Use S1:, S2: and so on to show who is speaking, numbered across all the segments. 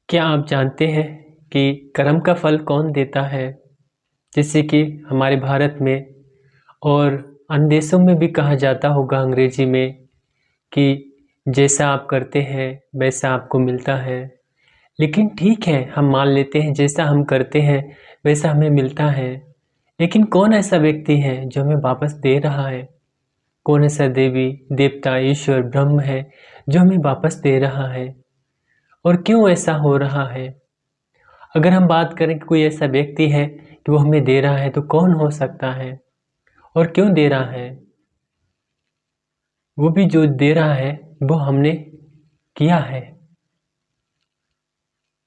S1: क्या आप जानते हैं कि कर्म का फल कौन देता है? जैसे कि हमारे भारत में और अन्य देशों में भी कहा जाता होगा अंग्रेजी में कि जैसा आप करते हैं वैसा आपको मिलता है। लेकिन ठीक है, हम मान लेते हैं जैसा हम करते हैं वैसा हमें मिलता है। लेकिन कौन ऐसा व्यक्ति है जो हमें वापस दे रहा है? कौन ऐसा देवी, देवता, ईश्वर, ब्रह्म है जो हमें वापस दे रहा है? और क्यों ऐसा हो रहा है? अगर हम बात करें कि कोई ऐसा व्यक्ति है कि वो हमें दे रहा है तो कौन हो सकता है और क्यों दे रहा है? वो भी जो दे रहा है वो हमने किया है।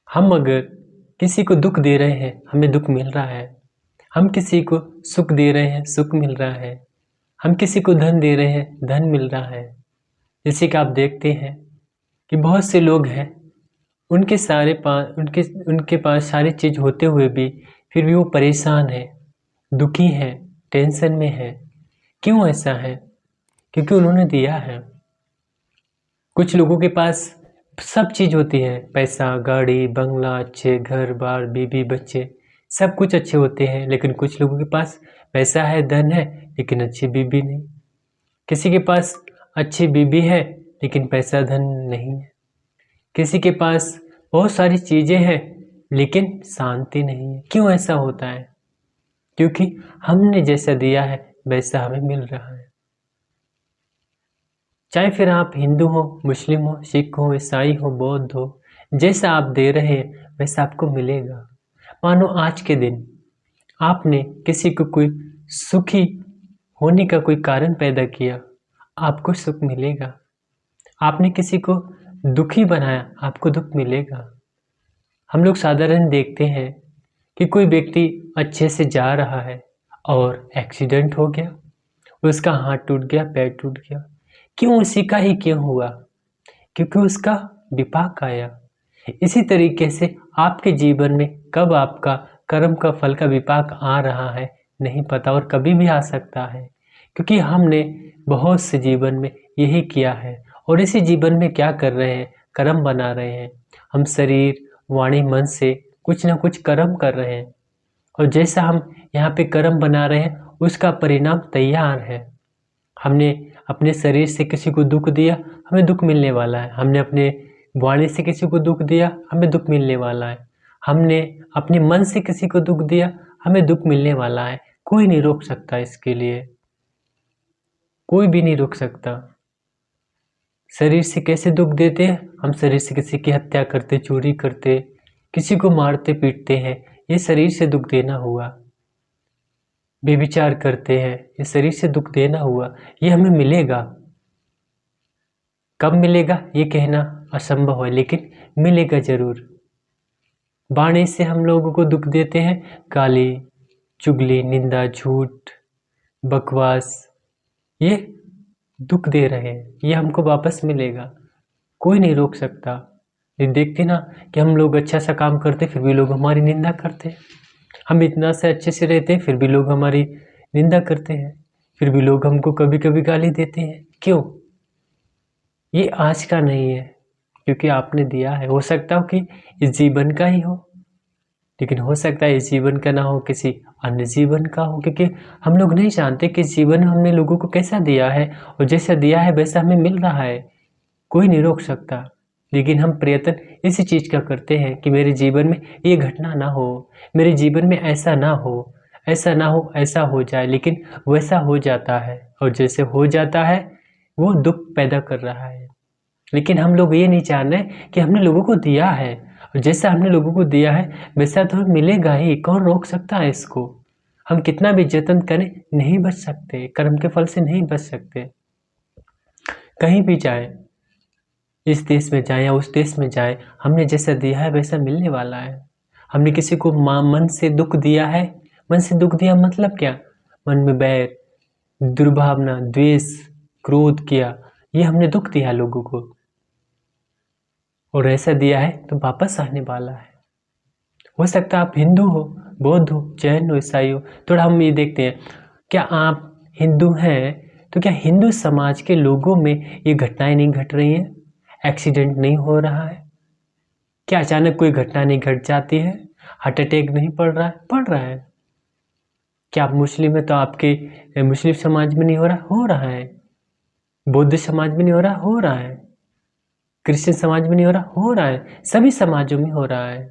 S1: हम अगर किसी को दुख दे रहे हैं हमें दुख मिल रहा है। हम किसी को सुख दे रहे हैं सुख मिल रहा है। हम किसी को धन दे रहे हैं धन मिल रहा है। जैसे कि आप देखते हैं कि बहुत से लोग हैं उनके पास सारी चीज़ होते हुए भी फिर भी वो परेशान है, दुखी है, टेंशन में है। क्यों ऐसा है? क्योंकि उन्होंने दिया है। कुछ लोगों के पास सब चीज़ होती है, पैसा, गाड़ी, बंगला, अच्छे घर बार, बीवी, बच्चे, सब कुछ अच्छे होते हैं। लेकिन कुछ लोगों के पास पैसा है, धन है, लेकिन अच्छी बीवी नहीं। किसी के पास अच्छी बीवी है लेकिन पैसा धन नहीं है। किसी के पास बहुत सारी चीज़ें हैं लेकिन शांति नहीं है। क्यों ऐसा होता है? क्योंकि हमने जैसा दिया है वैसा हमें मिल रहा है। चाहे फिर आप हिंदू हो, मुस्लिम हो, सिख हो, ईसाई हो, बौद्ध हो, जैसा आप दे रहे हैं वैसा आपको मिलेगा। मानो आज के दिन आपने किसी को कोई सुखी होने का कोई कारण पैदा किया, आपको सुख मिलेगा। आपने किसी को दुखी बनाया, आपको दुख मिलेगा। हम लोग साधारण देखते हैं कि कोई व्यक्ति अच्छे से जा रहा है और एक्सीडेंट हो गया, उसका हाथ टूट गया, पैर टूट गया। क्यों? उसी का ही क्यों हुआ? क्योंकि उसका विपाक आया। इसी तरीके से आपके जीवन में कब आपका कर्म का फल का विपाक आ रहा है नहीं पता, और कभी भी आ सकता है। क्योंकि हमने बहुत से जीवन में यही किया है और इसी जीवन में क्या कर रहे हैं? कर्म बना रहे हैं। हम शरीर, वाणी, मन से कुछ ना कुछ कर्म कर रहे हैं और जैसा हम यहाँ पे कर्म बना रहे हैं उसका परिणाम तैयार है। हमने अपने शरीर से किसी को दुख दिया, हमें दुख मिलने वाला है। हमने अपने वाणी से किसी को दुख दिया, हमें दुख मिलने वाला है। हमने अपने मन से किसी को दुख दिया, हमें दुख मिलने वाला है। कोई नहीं रोक सकता इसके लिए, कोई भी नहीं रोक सकता। शरीर से कैसे दुख देते हैं? हम शरीर से किसी की हत्या करते, चोरी करते, किसी को मारते पीटते हैं, ये शरीर से दुख देना हुआ। व्यभिचार करते हैं, ये शरीर से दुख देना हुआ। ये हमें मिलेगा। कब मिलेगा ये कहना असंभव है, लेकिन मिलेगा जरूर। वाणी से हम लोगों को दुख देते हैं, गाली, चुगली, निंदा, झूठ, बकवास, ये दुख दे रहे हैं, ये हमको वापस मिलेगा। कोई नहीं रोक सकता। ये देखते ना कि हम लोग अच्छा सा काम करते फिर भी लोग हमारी निंदा करते हैं। हम इतना से अच्छे से रहते हैं फिर भी लोग हमारी निंदा करते हैं, फिर भी लोग हमको कभी कभी गाली देते हैं। क्यों? ये आज का नहीं है, क्योंकि आपने दिया है। हो सकता हो कि इस जीवन का ही हो, लेकिन हो सकता है इस जीवन का ना हो, किसी अन्य जीवन का हो। क्योंकि हम लोग नहीं जानते कि इस जीवन में हमने लोगों को कैसा दिया है और जैसा दिया है वैसा हमें मिल रहा है। कोई नहीं रोक सकता। लेकिन हम प्रयत्न इसी चीज़ का करते हैं कि मेरे जीवन में ये घटना ना हो, मेरे जीवन में ऐसा ना हो, ऐसा ना हो, ऐसा हो जाए। लेकिन वैसा हो जाता है और जैसे हो जाता है वो दुख पैदा कर रहा है। लेकिन हम लोग ये नहीं जान रहे कि हमने लोगों को दिया है और जैसा हमने लोगों को दिया है वैसा तो हमें मिलेगा ही। कौन रोक सकता है इसको? हम कितना भी जतन करें नहीं बच सकते, कर्म के फल से नहीं बच सकते। कहीं भी जाए, इस देश में जाए या उस देश में जाए, हमने जैसा दिया है वैसा मिलने वाला है। हमने किसी को मन से दुख दिया है, मन से दुख दिया मतलब क्या? मन में बैर, दुर्भावना, द्वेष, क्रोध किया, ये हमने दुख दिया लोगों को। और ऐसा दिया है तो वापस आने वाला है। हो सकता है आप हिंदू हो, बौद्ध हो, जैन हो, ईसाई हो। थोड़ा हम ये देखते हैं, क्या आप हिंदू हैं तो क्या हिंदू समाज के लोगों में ये घटनाएं नहीं घट रही हैं? एक्सीडेंट नहीं हो रहा है? क्या अचानक कोई घटना नहीं घट जाती है? हार्ट अटैक नहीं पड़ रहा है? पड़ रहा है। क्या आप मुस्लिम हैं तो आपके मुस्लिम समाज में नहीं हो रहा? हो रहा है। बौद्ध समाज में नहीं हो रहा? हो रहा है। क्रिश्चियन समाज में नहीं हो रहा? हो रहा है। सभी समाजों में हो रहा है।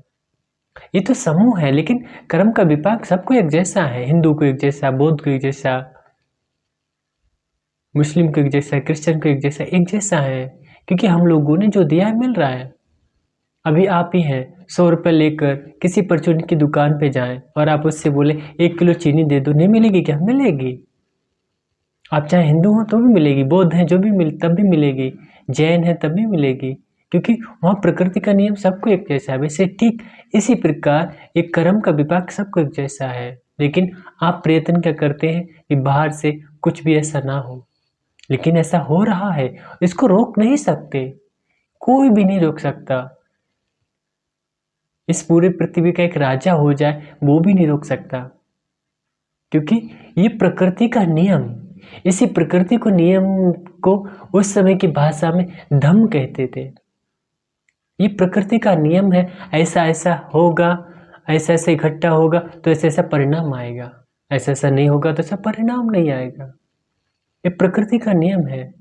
S1: ये तो समूह है, लेकिन कर्म का विपाक सबको एक जैसा है। हिंदू को एक जैसा, बौद्ध को एक जैसा, मुस्लिम को एक जैसा, क्रिश्चियन को एक जैसा है, क्योंकि हम लोगों ने जो दिया है मिल रहा है। अभी आप ही हैं, 100 रुपये लेकर किसी परचून की दुकान पे जाएं और आप उससे बोले 1 किलो चीनी दे दो, नहीं मिलेगी क्या? मिलेगी। आप चाहे हिंदू हो तो भी मिलेगी, बौद्ध हैं जो भी तब भी मिलेगी, जैन है तब भी मिलेगी, क्योंकि वहाँ प्रकृति का नियम सबको एक जैसा है। वैसे ठीक इसी प्रकार एक कर्म का विपाक सबको एक जैसा है, लेकिन आप प्रयत्न क्या करते हैं कि बाहर से कुछ भी ऐसा ना हो, लेकिन ऐसा हो रहा है। इसको रोक नहीं सकते, कोई भी नहीं रोक सकता। इस पूरी पृथ्वी का एक राजा हो जाए वो भी नहीं रोक सकता, क्योंकि ये प्रकृति का नियम। इसी प्रकृति को नियम को उस समय की भाषा में धम्म कहते थे। ये प्रकृति का नियम है, ऐसा ऐसा होगा, ऐसा ऐसा इकट्ठा होगा तो ऐसा ऐसा परिणाम आएगा, ऐसा ऐसा नहीं होगा तो ऐसा परिणाम नहीं आएगा। ये प्रकृति का नियम है,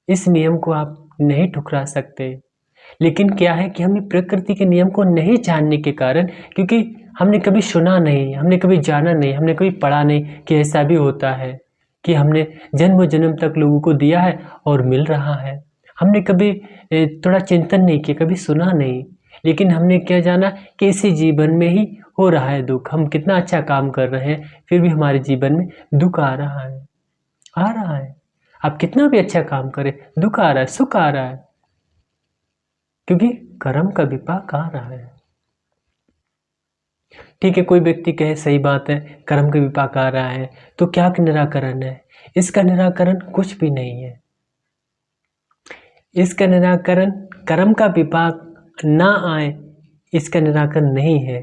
S1: इस नियम को आप नहीं ठुकरा सकते। लेकिन क्या है कि हम प्रकृति के नियम को नहीं जानने के कारण, क्योंकि हमने कभी सुना नहीं, हमने कभी जाना नहीं, हमने कभी पढ़ा नहीं कि ऐसा भी होता है, कि हमने जन्म जन्म तक लोगों को दिया है और मिल रहा है। हमने कभी थोड़ा चिंतन नहीं किया, कभी सुना नहीं, लेकिन हमने क्या जाना कि इसी जीवन में ही हो रहा है दुख। हम कितना अच्छा काम कर रहे हैं फिर भी हमारे जीवन में दुख आ रहा है, आ रहा है। आप कितना भी अच्छा काम करें, दुख आ रहा है, सुख आ रहा है, क्योंकि कर्म का विपाक आ रहा है। ठीक है, कोई व्यक्ति कहे सही बात है, कर्म का विपाक आ रहा है, तो क्या निराकरण है? इसका निराकरण कुछ भी नहीं है। इसका निराकरण कर्म का विपाक ना आए, इसका निराकरण नहीं है।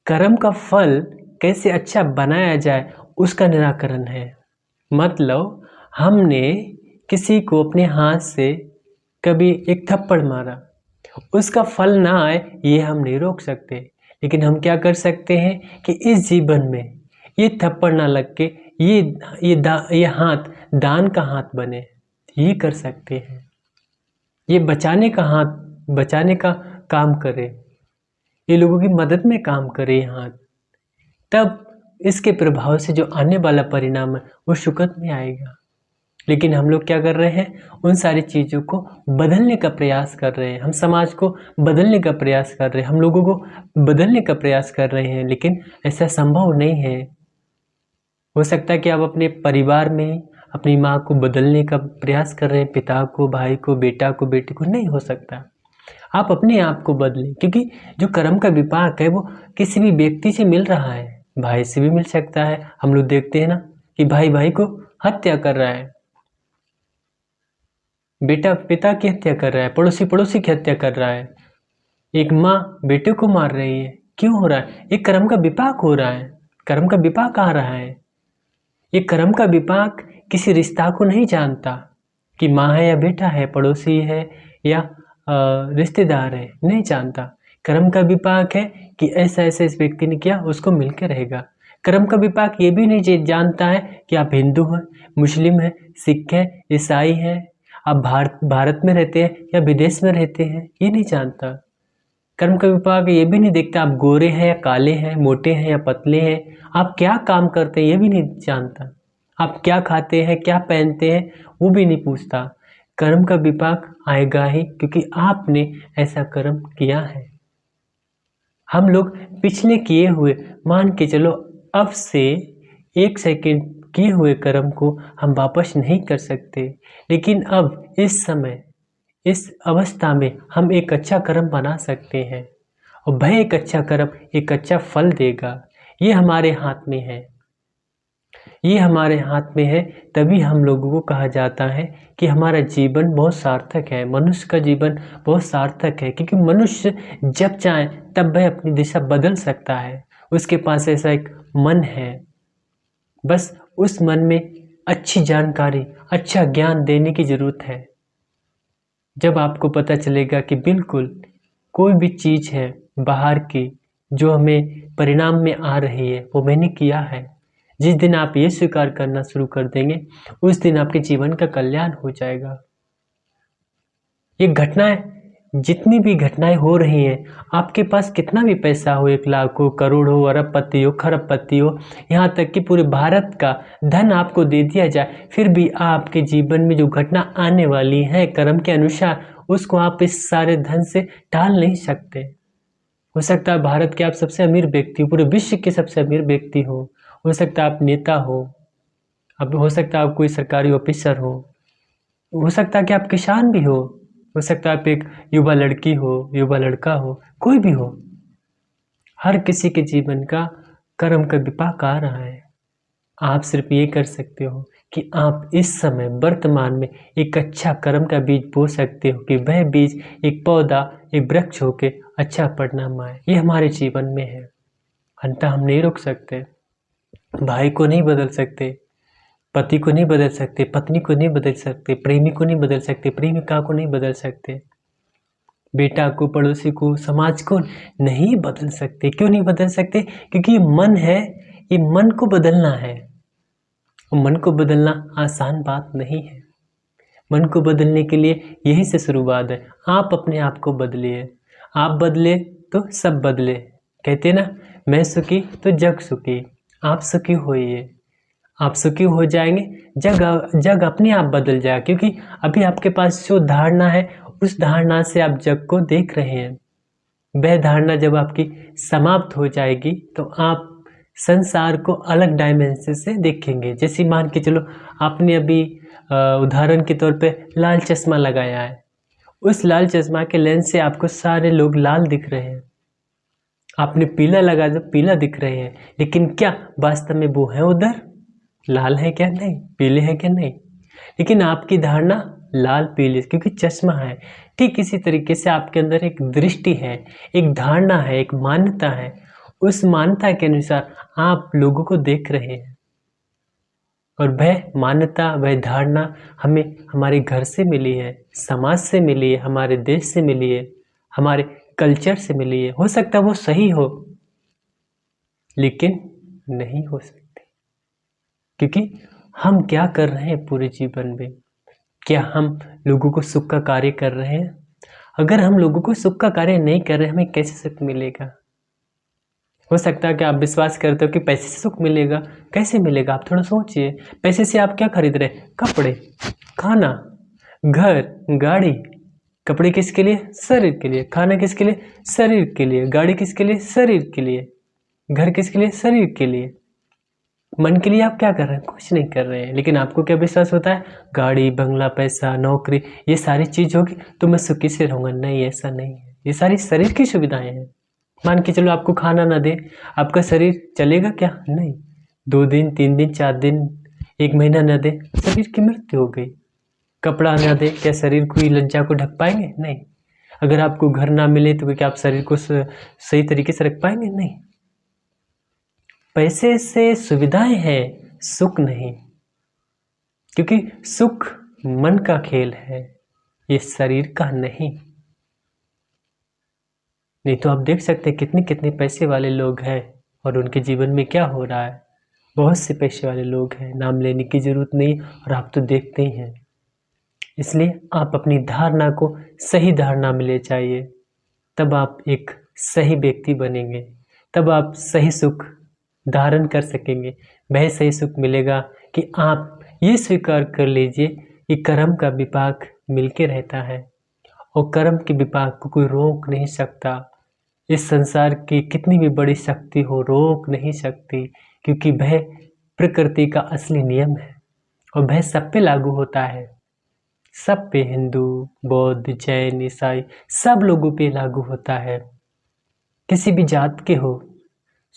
S1: कर्म का फल कैसे अच्छा बनाया जाए उसका निराकरण है। मतलब हमने किसी को अपने हाथ से कभी एक थप्पड़ मारा, उसका फल ना आए ये हम नहीं रोक सकते, लेकिन हम क्या कर सकते हैं कि इस जीवन में ये थप्पड़ ना लग के ये हाथ दान का हाथ बने, ये कर सकते हैं। ये बचाने का हाथ, बचाने का काम करे, ये लोगों की मदद में काम करे ये हाथ, तब इसके प्रभाव से जो आने वाला परिणाम है वो सुखद में आएगा। लेकिन हम लोग क्या कर रहे हैं, उन सारी चीज़ों को बदलने का प्रयास कर रहे हैं, हम समाज को बदलने का प्रयास कर रहे हैं, हम लोगों को बदलने का प्रयास कर रहे हैं, लेकिन ऐसा संभव नहीं है। हो सकता है कि आप अपने परिवार में अपनी माँ को बदलने का प्रयास कर रहे हैं, पिता को, भाई को, बेटा को, बेटी को, नहीं हो सकता। आप अपने आप को बदलें, क्योंकि जो कर्म का विपाक है वो किसी भी व्यक्ति से मिल रहा है, भाई से भी मिल सकता है। हम लोग देखते हैं ना कि भाई भाई को हत्या कर रहा है, बेटा पिता की हत्या कर रहा है, पड़ोसी पड़ोसी की हत्या कर रहा है, एक माँ बेटे को मार रही है। क्यों हो रहा है? एक कर्म का विपाक हो रहा है, कर्म का विपाक आ रहा है। ये कर्म का विपाक किसी रिश्ता को नहीं जानता कि माँ है या बेटा है, पड़ोसी है या रिश्तेदार है, नहीं जानता। कर्म का विपाक है कि ऐसा ऐसा इस व्यक्ति ने किया, उसको मिलकर रहेगा। कर्म का विपाक ये भी नहीं जानता है कि आप हिंदू हैं, मुस्लिम हैं, सिख हैं, ईसाई हैं, आप भारत में रहते हैं या विदेश में रहते हैं, ये नहीं जानता। कर्म का विपाक ये भी नहीं देखता आप गोरे हैं या काले हैं, मोटे हैं या पतले हैं, आप क्या काम करते हैं ये भी नहीं जानता, आप क्या खाते हैं, क्या पहनते हैं, वो भी नहीं पूछता। कर्म का विपाक आएगा ही, क्योंकि आपने ऐसा कर्म किया है। हम लोग पिछले किए हुए, मान के चलो अब से 1 सेकंड किए हुए कर्म को हम वापस नहीं कर सकते, लेकिन अब इस समय, इस अवस्था में हम एक अच्छा कर्म बना सकते हैं, और वह एक अच्छा कर्म एक अच्छा फल देगा। ये हमारे हाथ में है, ये हमारे हाथ में है। तभी हम लोगों को कहा जाता है कि हमारा जीवन बहुत सार्थक है, मनुष्य का जीवन बहुत सार्थक है, क्योंकि मनुष्य जब चाहे तब वह अपनी दिशा बदल सकता है। उसके पास ऐसा एक मन है, बस उस मन में अच्छी जानकारी, अच्छा ज्ञान देने की ज़रूरत है। जब आपको पता चलेगा कि बिल्कुल कोई भी चीज़ है बाहर की जो हमें परिणाम में आ रही है वो मैंने किया है। जिस दिन आप ये स्वीकार करना शुरू कर देंगे उस दिन आपके जीवन का कल्याण हो जाएगा। ये घटनाएं, जितनी भी घटनाएं हो रही हैं, आपके पास कितना भी पैसा हो, 1 लाख हो, करोड़ हो, अरबपति हो, खरबपति हो, यहाँ तक कि पूरे भारत का धन आपको दे दिया जाए, फिर भी आपके जीवन में जो घटना आने वाली है कर्म के अनुसार, उसको आप इस सारे धन से टाल नहीं सकते। हो सकता है भारत के आप सबसे अमीर व्यक्ति हो, पूरे विश्व के सबसे अमीर व्यक्ति हो सकता है आप नेता हो, अब हो सकता है आप कोई सरकारी ऑफिसर हो सकता है कि आप किसान भी हो सकता है आप एक युवा लड़की हो, युवा लड़का हो, कोई भी हो। हर किसी के जीवन का कर्म का विपाक आ रहा है। आप सिर्फ ये कर सकते हो कि आप इस समय वर्तमान में एक अच्छा कर्म का बीज बो सकते हो कि वह बीज एक पौधा, एक वृक्ष होके अच्छा परिणाम आए। ये हमारे जीवन में है, अंततः हम नहीं रोक सकते। भाई को नहीं बदल सकते, पति को नहीं बदल सकते, पत्नी को नहीं बदल सकते, प्रेमी को नहीं बदल सकते, प्रेमिका को नहीं बदल सकते, बेटा को, पड़ोसी को, समाज को नहीं बदल सकते। क्यों नहीं बदल सकते? क्योंकि ये मन है, ये मन को बदलना है। मन को बदलना आसान बात नहीं है। मन को बदलने के लिए यही से शुरुआत है। आप अपने आप को बदलिए, आप बदले तो सब बदले। कहते हैं ना, मैं सुखी तो जग सुखी। आप सुखी होइए, आप सुखी हो जाएंगे, जग अपने आप बदल जाएगा। क्योंकि अभी आपके पास जो धारणा है उस धारणा से आप जग को देख रहे हैं। वह धारणा जब आपकी समाप्त हो जाएगी तो आप संसार को अलग डायमेंशन से देखेंगे। जैसे मान के चलो आपने अभी उदाहरण के तौर पे लाल चश्मा लगाया है, उस लाल चश्मा के लेंस से आपको सारे लोग लाल दिख रहे हैं। आपने पीला लगा तो पीला दिख रहे हैं, लेकिन क्या वास्तव में वो है उधर लाल है क्या? नहीं। पीले हैं क्या? नहीं। लेकिन आपकी धारणा लाल पीले, क्योंकि चश्मा है। ठीक इसी तरीके से आपके अंदर एक दृष्टि है, एक धारणा है, एक मान्यता है। उस मान्यता के अनुसार आप लोगों को देख रहे हैं और वह मान्यता, वह धारणा हमें हमारे घर से मिली है, समाज से मिली है, हमारे देश से मिली है, हमारे कल्चर से मिली है। हो सकता है वो सही हो, लेकिन नहीं हो सकती। क्योंकि हम क्या कर रहे हैं पूरे जीवन में? क्या हम लोगों को सुख का कार्य कर रहे हैं? अगर हम लोगों को सुख का कार्य नहीं कर रहे, हमें कैसे सुख मिलेगा? हो सकता है कि आप विश्वास करते हो कि पैसे से सुख मिलेगा। कैसे मिलेगा? आप थोड़ा सोचिए। पैसे से आप क्या खरीद रहे हैं? कपड़े, खाना, घर, गाड़ी। कपड़े किसके लिए? शरीर के लिए। खाना किसके लिए? शरीर के लिए। गाड़ी किसके लिए? शरीर के लिए। घर किसके लिए? शरीर के लिए। मन के लिए आप क्या कर रहे हैं? कुछ नहीं कर रहे हैं। लेकिन आपको क्या विश्वास होता है? गाड़ी, बंगला, पैसा, नौकरी, ये सारी चीज होगी तो मैं सुखी से रहूंगा। नहीं, ऐसा नहीं है। ये सारी शरीर की सुविधाएं हैं। मान के चलो आपको खाना ना दे, आपका शरीर चलेगा क्या? नहीं। 2 दिन, 3 दिन, 4 दिन, 1 महीना ना दे, शरीर की मृत्यु हो गई। कपड़ा ना दे, क्या शरीर की लज्जा को ढक पाएंगे? नहीं। अगर आपको घर ना मिले तो क्या आप शरीर को सही तरीके से रख पाएंगे? नहीं। पैसे से सुविधाएं हैं, सुख नहीं। क्योंकि सुख मन का खेल है, ये शरीर का नहीं। नहीं तो आप देख सकते हैं कितने कितने पैसे वाले लोग हैं और उनके जीवन में क्या हो रहा है। बहुत से पैसे वाले लोग हैं, नाम लेने की जरूरत नहीं, और आप तो देखते ही हैं। इसलिए आप अपनी धारणा को सही धारणा में ले जाइए, तब आप एक सही व्यक्ति बनेंगे, तब आप सही सुख धारण कर सकेंगे। वह सही सुख मिलेगा कि आप ये स्वीकार कर लीजिए कि कर्म का विपाक मिलके रहता है और कर्म के विपाक को कोई रोक नहीं सकता। इस संसार की कितनी भी बड़ी शक्ति हो, रोक नहीं सकती, क्योंकि वह प्रकृति का असली नियम है और वह सब पे लागू होता है। सब पे, हिंदू, बौद्ध, जैन, ईसाई, सब लोगों पे लागू होता है। किसी भी जात के हो,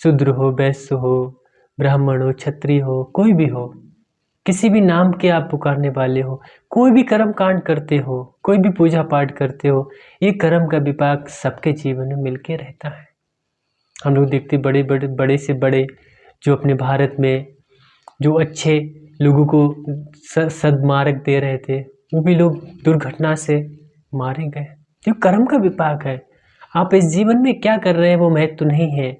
S1: शूद्र हो, वैश्य हो, ब्राह्मण हो, क्षत्रिय हो, कोई भी हो, किसी भी नाम के आप पुकारने वाले हो, कोई भी कर्म कांड करते हो, कोई भी पूजा पाठ करते हो, ये कर्म का विपाक सबके जीवन में मिलके रहता है। हम लोग देखते बड़े बड़े बड़े से बड़े जो अपने भारत में जो अच्छे लोगों को सद्मार्ग दे रहे थे, वो भी लोग दुर्घटना से मारे गए। जो कर्म का विपाक है, आप इस जीवन में क्या कर रहे हैं वो महत्व नहीं है,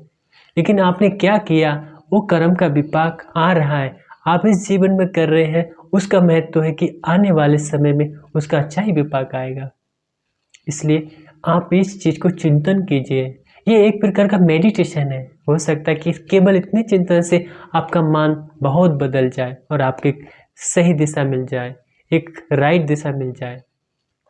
S1: लेकिन आपने क्या किया वो कर्म का विपाक आ रहा है। आप इस जीवन में कर रहे हैं उसका महत्व है कि आने वाले समय में उसका अच्छा ही विपाक आएगा। इसलिए आप इस चीज़ को चिंतन कीजिए। ये एक प्रकार का मेडिटेशन है। हो सकता है कि केवल इतने चिंतन से आपका मन बहुत बदल जाए और आपके सही दिशा मिल जाए, एक राइट दिशा मिल जाए,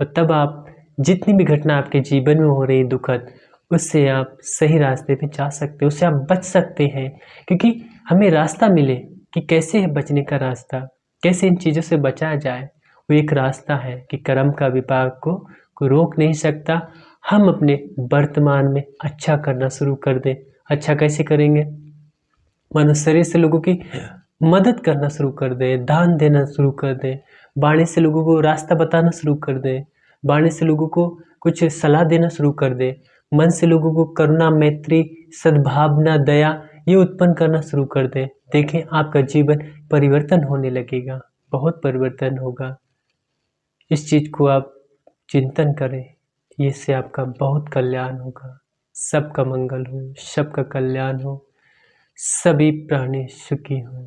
S1: और तब आप जितनी भी घटना आपके जीवन में हो रही है दुखद, उससे आप सही रास्ते पे जा सकते हो, उससे आप बच सकते हैं। क्योंकि हमें रास्ता मिले कि कैसे है बचने का रास्ता, कैसे इन चीज़ों से बचा जाए, वो एक रास्ता है कि कर्म का विपाक को रोक नहीं सकता। हम अपने वर्तमान में अच्छा करना शुरू कर दें। अच्छा कैसे करेंगे? मानो शरीर से लोगों की मदद करना शुरू कर दें, दान देना शुरू कर दें, वाणी से लोगों को रास्ता बताना शुरू कर दें, वाणी से लोगों को कुछ सलाह देना शुरू कर दें, मन से लोगों को करुणा, मैत्री, सद्भावना, दया ये उत्पन्न करना शुरू कर दें। देखें आपका जीवन परिवर्तन होने लगेगा, बहुत परिवर्तन होगा। इस चीज़ को आप चिंतन करें, इससे आपका बहुत कल्याण होगा। सबका मंगल हो, सबका कल्याण हो, सभी प्राणी सुखी हों।